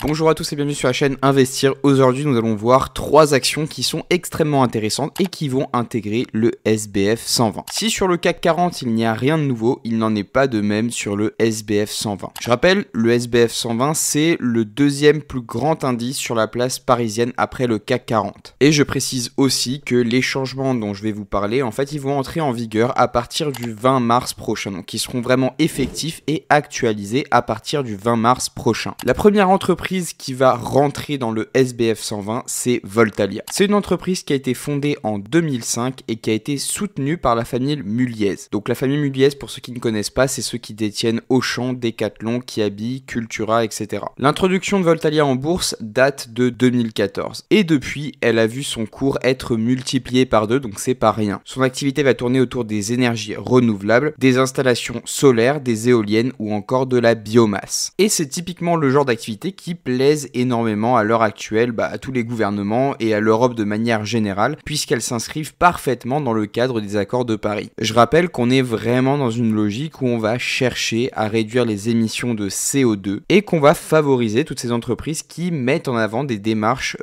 Bonjour à tous et bienvenue sur la chaîne Investir. Aujourd'hui, nous allons voir 3 actions qui sont extrêmement intéressantes et qui vont intégrer le SBF 120. Si sur le CAC 40, il n'y a rien de nouveau, il n'en est pas de même sur le SBF 120. Je rappelle, le SBF 120, c'est le deuxième plus grand indice sur la place parisienne après le CAC 40. Et je précise aussi que les changements dont je vais vous parler, en fait, ils vont entrer en vigueur à partir du 20 mars prochain. Donc, ils seront vraiment effectifs et actualisés à partir du 20 mars prochain. La première entreprise qui va rentrer dans le SBF 120, c'est Voltalia. C'est une entreprise qui a été fondée en 2005 et qui a été soutenue par la famille Mulliez. Donc la famille Mulliez, pour ceux qui ne connaissent pas, c'est ceux qui détiennent Auchan, Decathlon, Kiabi, Cultura, etc. L'introduction de Voltalia en bourse date de 2014 et depuis, elle a vu son cours être multiplié par 2, donc c'est pas rien. Son activité va tourner autour des énergies renouvelables, des installations solaires, des éoliennes ou encore de la biomasse. Et c'est typiquement le genre d'activité qui plaisent énormément à l'heure actuelle à tous les gouvernements et à l'Europe de manière générale, puisqu'elles s'inscrivent parfaitement dans le cadre des accords de Paris. Je rappelle qu'on est vraiment dans une logique où on va chercher à réduire les émissions de CO2 et qu'on va favoriser toutes ces entreprises qui mettent en avant des démarches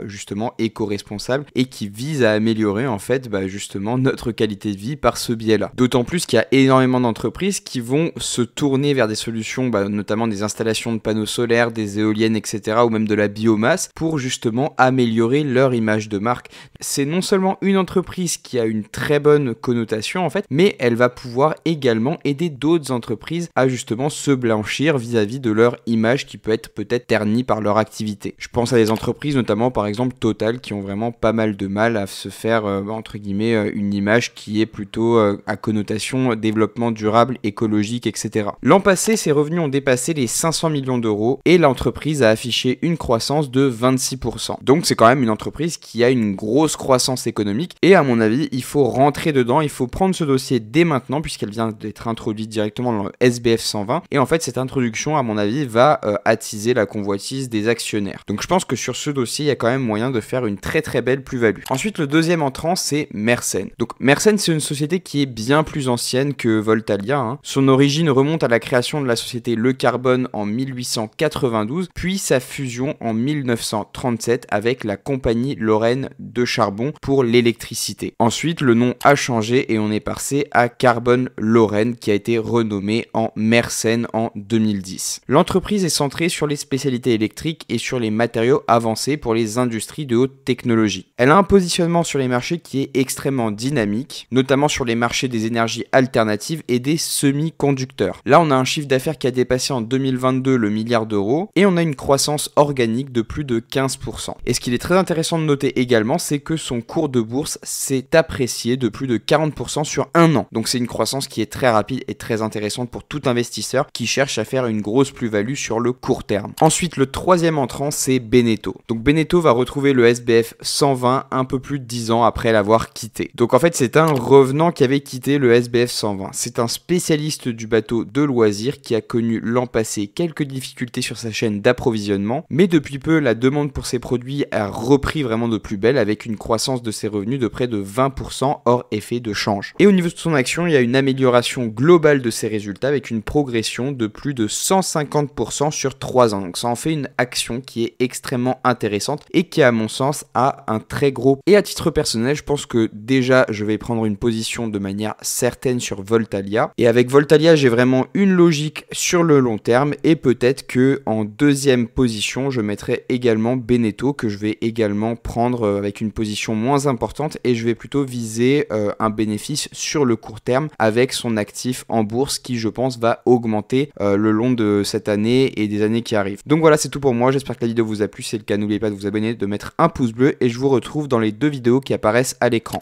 justement éco-responsables et qui visent à améliorer en fait justement notre qualité de vie par ce biais-là. D'autant plus qu'il y a énormément d'entreprises qui vont se tourner vers des solutions, notamment des installations de panneaux solaires, des éoliennes, etc. ou même de la biomasse pour justement améliorer leur image de marque. C'est non seulement une entreprise qui a une très bonne connotation en fait, mais elle va pouvoir également aider d'autres entreprises à justement se blanchir vis-à-vis de leur image qui peut être peut-être ternie par leur activité. Je pense à des entreprises notamment par exemple Total qui ont vraiment pas mal de mal à se faire entre guillemets une image qui est plutôt à connotation développement durable, écologique, etc. L'an passé, ses revenus ont dépassé les 500 millions d'euros et l'entreprise a affiché une croissance de 26%. Donc c'est quand même une entreprise qui a une grosse croissance économique et à mon avis, il faut rentrer dedans, il faut prendre ce dossier dès maintenant puisqu'elle vient d'être introduite directement dans le SBF 120 et en fait cette introduction à mon avis va attiser la convoitise des actionnaires. Donc je pense que sur ce dossier, il y a quand même moyen de faire une très très belle plus-value. Ensuite, le deuxième entrant, c'est Mersen. Donc Mersen, c'est une société qui est bien plus ancienne que Voltalia. Son origine remonte à la création de la société Le Carbone en 1892, puis sa fusion en 1937 avec la compagnie Lorraine de charbon pour l'électricité. Ensuite, le nom a changé et on est passé à Carbone Lorraine qui a été renommé en Mersen en 2010. L'entreprise est centrée sur les spécialités électriques et sur les matériaux avancés pour les industries de haute technologie. Elle a un positionnement sur les marchés qui est extrêmement dynamique, notamment sur les marchés des énergies alternatives et des semi-conducteurs. Là, on a un chiffre d'affaires qui a dépassé en 2022 le milliard d'euros et on a une croissance organique de plus de 15%. Et ce qu'il est très intéressant de noter également, c'est que son cours de bourse s'est apprécié de plus de 40% sur un an. Donc c'est une croissance qui est très rapide et très intéressante pour tout investisseur qui cherche à faire une grosse plus-value sur le court terme. Ensuite, le troisième entrant, c'est Beneteau. Donc Beneteau va retrouver le SBF 120 un peu plus de 10 ans après l'avoir quitté. Donc en fait, c'est un revenant qui avait quitté le SBF 120. C'est un spécialiste du bateau de loisirs qui a connu l'an passé quelques difficultés sur sa chaîne d'approvisionnement, mais depuis peu, la demande pour ses produits a repris vraiment de plus belle avec une croissance de ses revenus de près de 20% hors effet de change. Et au niveau de son action, il y a une amélioration globale de ses résultats avec une progression de plus de 150% sur 3 ans. Donc ça en fait une action qui est extrêmement intéressante et qui à mon sens a un très gros. Et à titre personnel, je pense que déjà je vais prendre une position de manière certaine sur Voltalia. Et avec Voltalia, j'ai vraiment une logique sur le long terme et peut-être que en deuxième position, je mettrai également Beneteau que je vais également prendre avec une position moins importante et je vais plutôt viser un bénéfice sur le court terme avec son actif en bourse qui je pense va augmenter le long de cette année et des années qui arrivent. Donc voilà, c'est tout pour moi, j'espère que la vidéo vous a plu, si c'est le cas n'oubliez pas de vous abonner, de mettre un pouce bleu et je vous retrouve dans les 2 vidéos qui apparaissent à l'écran.